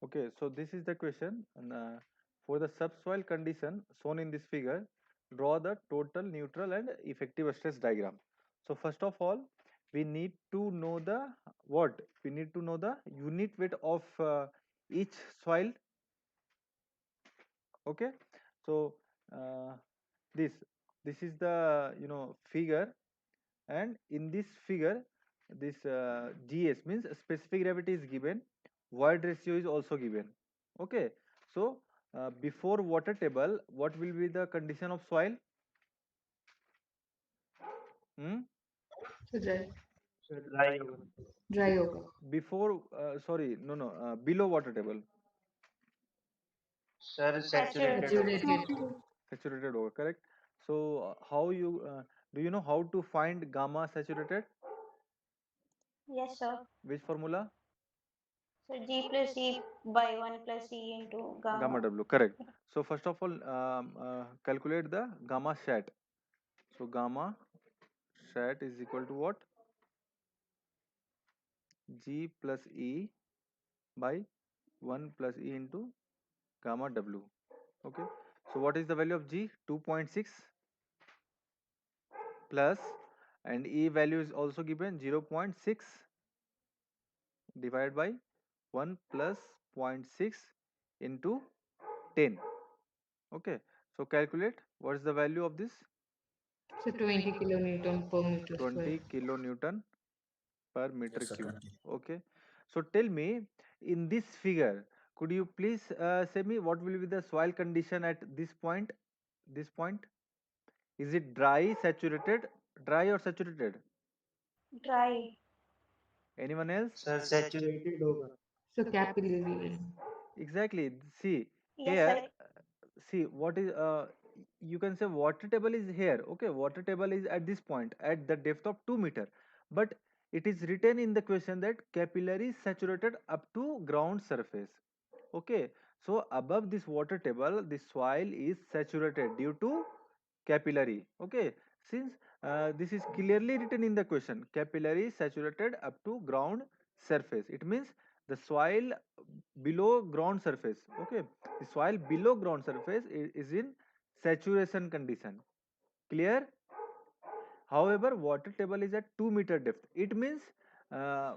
Okay, so this is the question. And, for the subsoil condition shown in this figure, draw the total, neutral, and effective stress diagram. So first of all, we need to know the what? We need to know the unit weight of each soil. Okay, so uh, this this is the figure, and in this figure, this GS means specific gravity is given, void ratio is also given. Okay, so before water table, what will be the condition of soil? Hmm? Dry, So dry होगा. dry होगा. Before, sorry, no, no, below water table, Sir saturated Saturated. होगा. Saturated. saturated over, correct? So how you do you know how to find gamma saturated? Yes, sir. Which formula? So G plus E by 1 plus E into Gamma gamma. W, correct. So first of all, calculate the gamma sat. So gamma sat is equal to what? G plus E by 1 plus E into gamma W. Okay. So what is the value of G? 2.6 plus, and E value is also given 0.6 divided by 1 plus zero point 0.6 into 10. Okay. So calculate what is the value of this? So 20 kilonewton per meter 20 square. kilonewton per meter Yes, sir, cube. 20. Okay, so tell me, in this figure, could you please say me what will be the soil condition at this point? Is it dry, saturated, dry or saturated? Dry. Anyone else? Sir saturated होगा. So capillary. Exactly. See Yes, here, sir. see what is you can say water table is here. Okay, water table is at this point at the depth of 2 meter, but it is written in the question that capillary is saturated up to ground surface. Okay, so above this water table the soil is saturated due to capillary. Okay, since this is clearly written in the question, capillary is saturated up to ground surface, it means the soil below ground surface. Okay, the soil below ground surface is in saturation condition. Clear? However, water table is at 2 meter depth, it means uh,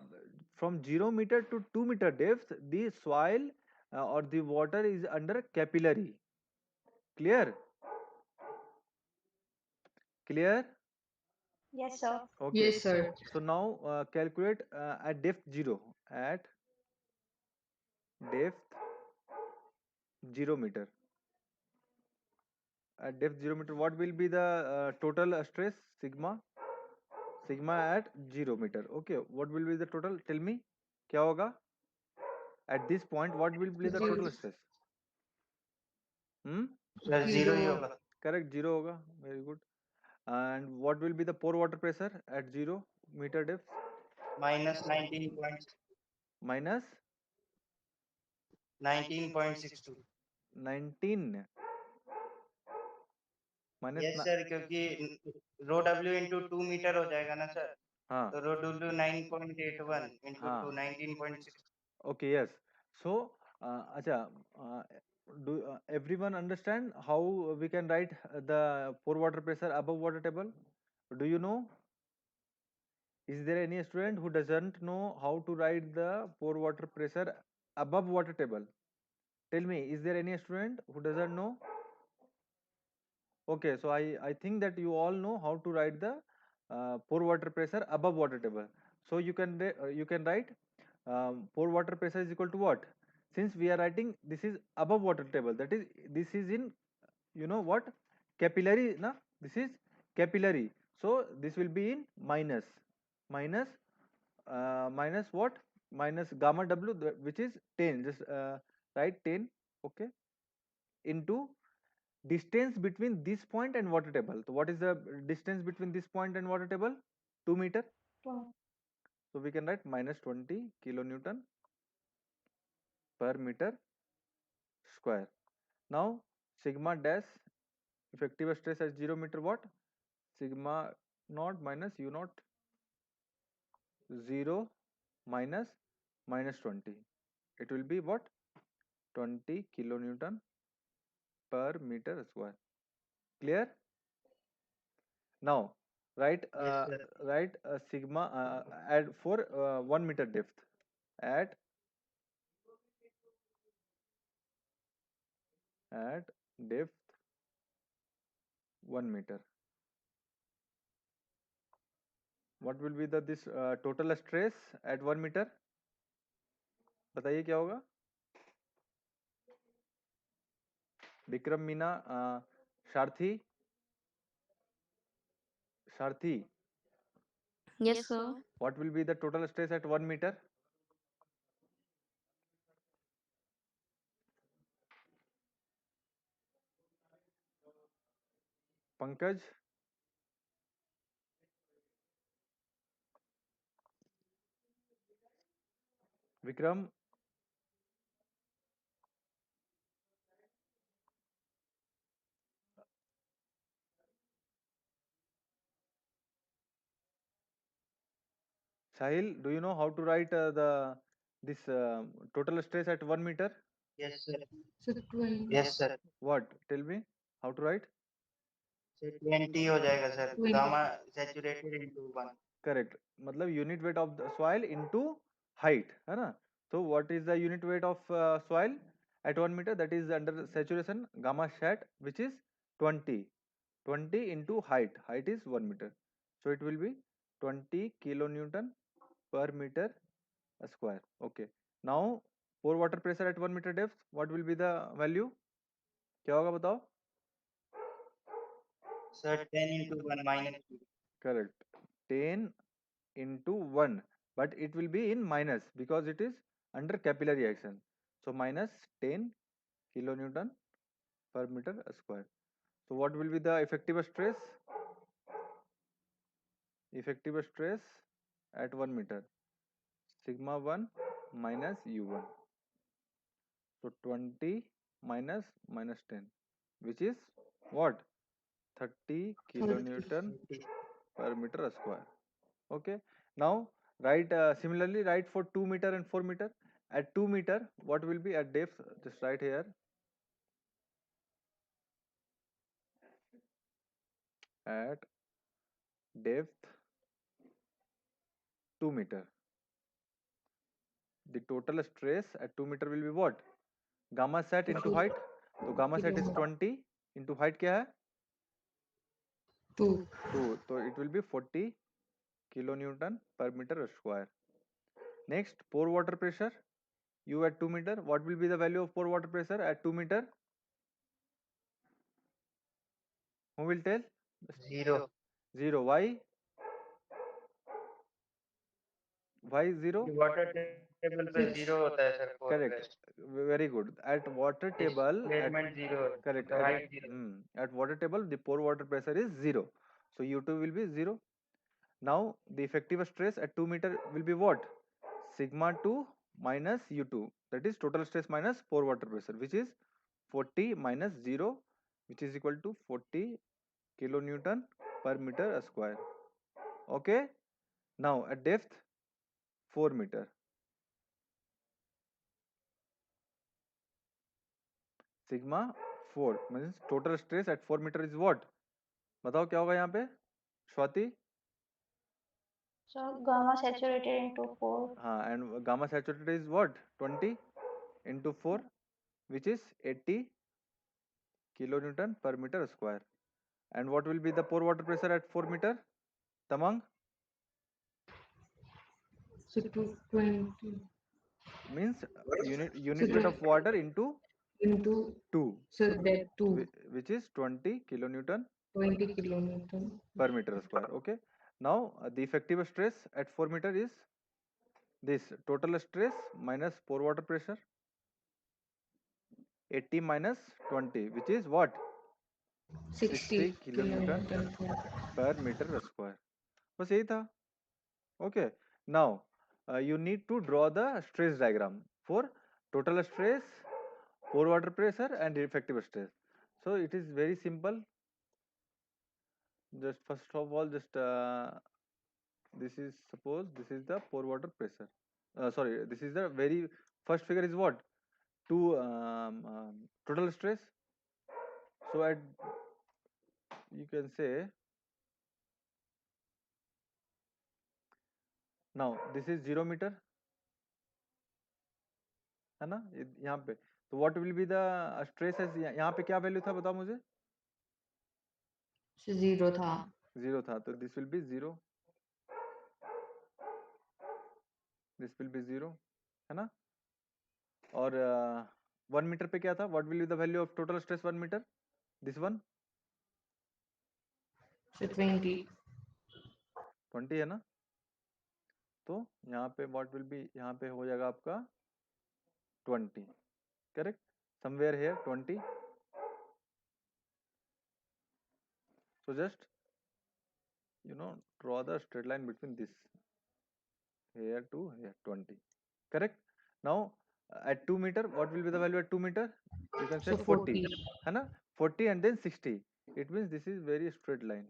from 0 meter to 2 meter depth the soil or the water is under capillary. Clear? Clear? Yes, sir. Okay, Yes, sir. so now calculate at depth 0, at depth 0 meter. At depth 0 meter, what will be the total stress? Sigma at 0 meter. Okay, what will be the total? Tell me, क्या होगा? At this point, what will be the Zero. total stress? Hmm? Sir zero he Zero. होगा. Correct, 0 होगा. Very good. And what will be the pore water pressure at 0 meter depth? Minus 19. Minus 19.62. 19. minus Yes sir, क्योंकि रो W into 2 meter हो जाएगा ना sir. हाँ तो रो W 9.81 into हाँ 2 19.6. Okay, yes. So, acha, do everyone understand how we can write the pore water pressure above water table? Do you know? Is there any student who doesn't know how to write the pore water pressure above water table? Tell me, is there any student who doesn't know? Okay, so I think that you all know how to write the pore water pressure above water table. So you can write pore water pressure is equal to what? Since we are writing this is above water table, that is this is in what, capillary na, this is capillary, so this will be in minus minus what, minus gamma W, which is 10, just write 10. Okay, into distance between this point and water table. So what is the distance between this point and water table? 2 meter. Two. So we can write minus 20 kilonewton per meter square. Now sigma dash effective stress at 0 meter, what? Sigma naught minus u naught, 0 minus minus 20. It will be what? 20 kilonewton per meter square. Clear? Now write Yes, sir. sigma at for 1 meter depth at depth 1 meter. What will be the this total stress at 1 meter? बताइए क्या होगा? Vikram, Meena, Sharthi, Sharthi. Yes, sir. What will be the total stress at 1 meter? Pankaj, Vikram, Sahil, do you know how to write the this total stress at 1 meter? Yes, sir. So 20. Yes, sir. What? Tell me how to write. So 20 हो जाएगा sir. 20. Gamma saturated into 1. Correct. मतलब unit weight of the soil into height, है ना? So what is the unit weight of soil at 1 meter? That is under saturation gamma sat, which is 20. 20 into height. Height is 1 meter. So it will be 20 kilonewton per meter square. Okay. Now pore water pressure at 1 meter depth. What will be the value? क्या होगा बताओ? Sir 10 into 1 minus 2. Correct. 10 into 1, but it will be in minus because it is under capillary action. So minus 10 kilonewton per meter square. So what will be the effective stress? Effective stress at 1 meter. Sigma 1 minus U1. So 20 minus minus 10, which is what? 30 kilonewton 30. per meter square. Okay. Now write similarly write for 2 meter and 4 meter. At 2 meter, what will be at depth? Just write here. At depth 2 meter, the total stress at 2 meter will be what? Gamma sat into height. तो gamma sat is 20 into height क्या है? 2. 2. So it will be 40 kilonewton per meter square. Next, pore water pressure. U at 2 meter. What will be the value of pore water pressure at 2 meter? Who will tell? 0. 0. Why? Why 0? Water table पे 0 होता है sir. Correct. Very good. At water table, Displacement 0. correct. मतलब height 0. At water table, the pore water pressure is 0. So U2 will be 0. Now the effective stress at 2 meter will be what? Sigma 2 minus U2. That is total stress minus pore water pressure, which is 40 minus 0, which is equal to 40 kilonewton per meter square. Okay. Now at depth 4 meter. Sigma 4 means total stress at 4 meter is what? बताओ क्या होगा यहाँ पे? Swati? So gamma saturated into 4. हाँ, and gamma saturated is what? 20 into 4, which is 80 kilonewton per meter square. And what will be the pore water pressure at 4 meter? Tamang? So 220 Means unit So weight of water into into 2, so that 2 which is 20 kilonewton 20 kilonewton. per meter square. Okay. Now the effective stress at 4 meter is this total stress minus pore water pressure 80 minus 20, which is what? 60 kilonewton per meter square. बस यही था. Okay. Now you need to draw the stress diagram for total stress, pore water pressure, and effective stress. So it is very simple. Just first of all, just this is, suppose this is the pore water pressure. Sorry, this is the very first figure is what? to total stress. So at, you can say, now this is 0 meter, है ना, यहाँ पे, तो what will be the stress है, यहाँ पे क्या value था बताओ मुझे? 0 था। 0 था, तो this will be 0, this will be 0, है ना। और 1 मीटर पे क्या था, what will be the value of total stress 1 metre, this one? So 20. 20 है ना, तो यहाँ पे व्हाट विल बी, यहाँ पे हो जाएगा आपका 20, correct, somewhere here 20. So just, draw the straight line between this here to here, 20, correct. Now at 2 meter, what will be the value at 2 meter? You can say So 40, 40. है ना, 40 and then 60. It means this is very straight line.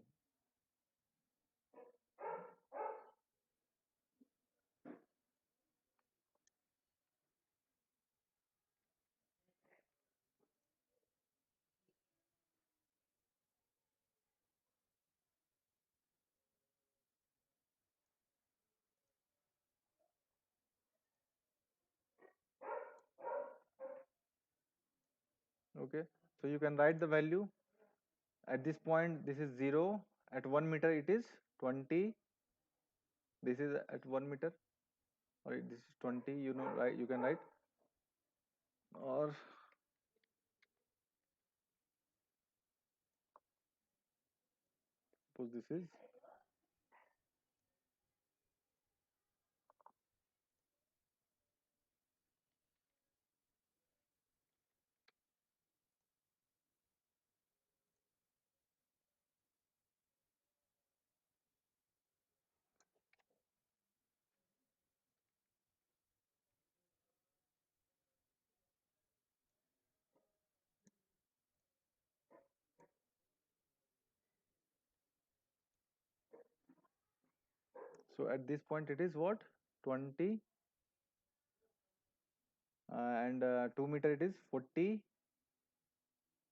Okay, so you can write the value at this point. This is 0, at 1 meter it is 20, this is at 1 meter, or this is 20, right, you can write, or suppose this is, so at this point it is what, 20, and 2 meter it is 40,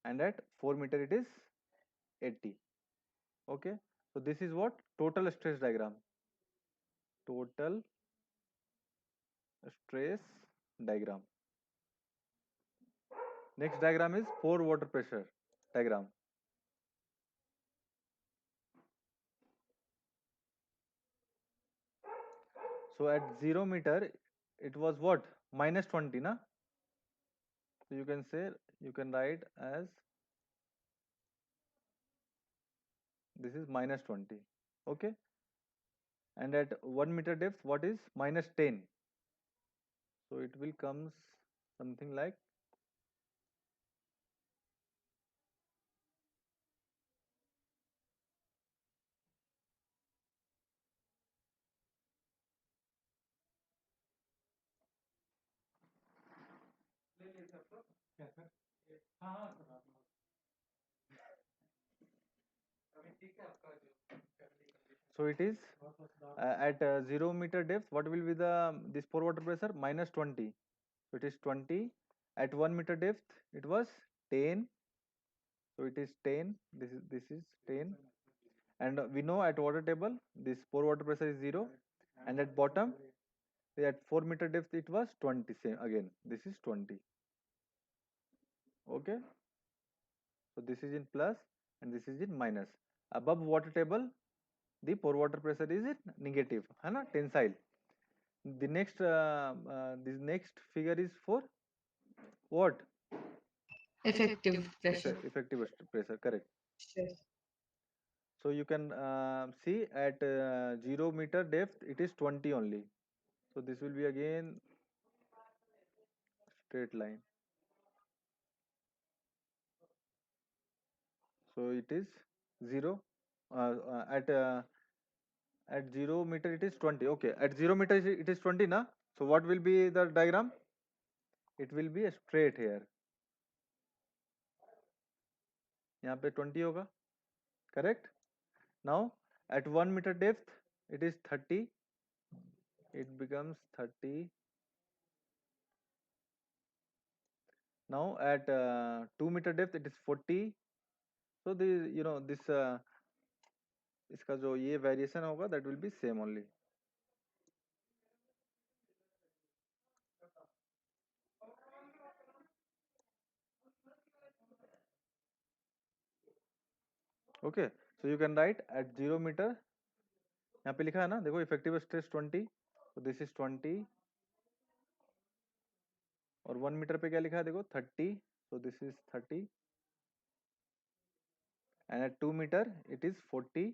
and at 4 meter it is 80. Okay, so this is what, total stress diagram, total stress diagram. Next diagram is pore water pressure diagram. So at 0 meter it was what, minus 20 na, so you can say, you can write as, this is minus 20. Okay, and at 1 meter depth what is, minus 10, so it will comes something like, so it is at 0 meter depth, what will be the, this pore water pressure, minus 20, so it is 20. At 1 meter depth it was 10, so it is 10, this is 10. And we know at water table this pore water pressure is 0, and at bottom, at 4 meter depth it was 20, same again, this is 20. Okay, so this is in plus and this is in minus. Above water table the pore water pressure is in negative, है ना, tensile. The next this next figure is for what, Effective pressure. effective pressure, correct. Stress. So you can see at 0 meter depth it is 20 only, so this will be again straight line, so it is 0, at 0 meter it is 20. Okay, at 0 meter it is 20 na, so what will be the diagram, it will be a straight here, यहाँ पे 20 होगा, correct. Now at 1 meter depth it is 30, it becomes 30, Now at 2 meter depth it is 40. So the this इसका जो ये variation होगा that will be same only. Okay, so you can write at 0 meter. यहाँ पे लिखा है ना, देखो effective stress 20, so this is 20. और 1 meter पे क्या लिखा है देखो 30, so this is 30. And at 2 meter it is 40.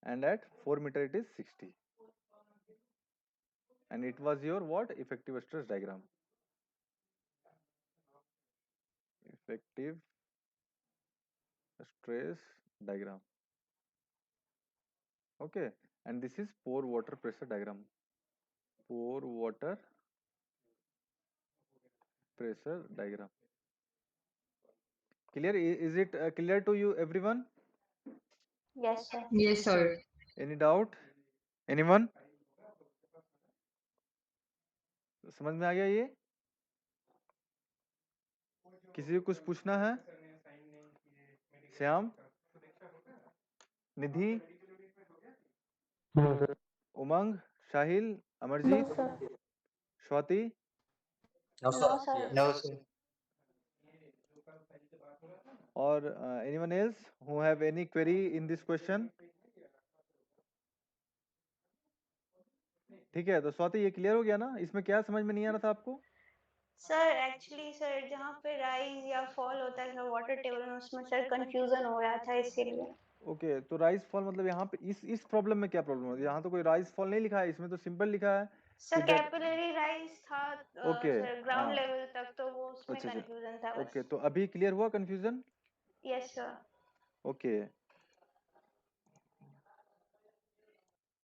And at 4 meter it is 60. And it was your what? Effective stress diagram. Effective stress diagram. Okay, and this is pore water pressure diagram. Pore water pressure diagram. Clear? Is it clear to you, everyone? Yes, sir. Yes, sir. Any doubt? Anyone? समझ में आ गया ये? किसी को कुछ पूछना है? श्याम, निधि, उमंग, Shahil, Amarjeet, Swati? No, sir. No, sir. Or anyone else who have any query in this question? ठीक है, तो स्वाति ये क्लियर हो गया ना? इसमें क्या समझ में नहीं आ रहा था आपको? सर एक्चुअली सर जहाँ पे राइज या फॉल होता है सर वाटर टेबल में, उसमें सर कंफ्यूजन हो रहा था इसीलिए. ओके, तो राइज फॉल मतलब यहाँ पे इस प्रॉब्लम में क्या प्रॉब्लम है? यहाँ तो कोई राइज फॉल नहीं लिखा है, इसमें तो सिंपल लिखा है सर कि that- कैपिलरी राइज था ओके, सर ग्राउंड हाँ, लेवल तक, तो वो उसमें अच्छा अच्छा, कंफ्यूजन था बस. ओके, तो अभी क्लियर हुआ कंफ्यूजन? Yes sir. ओके,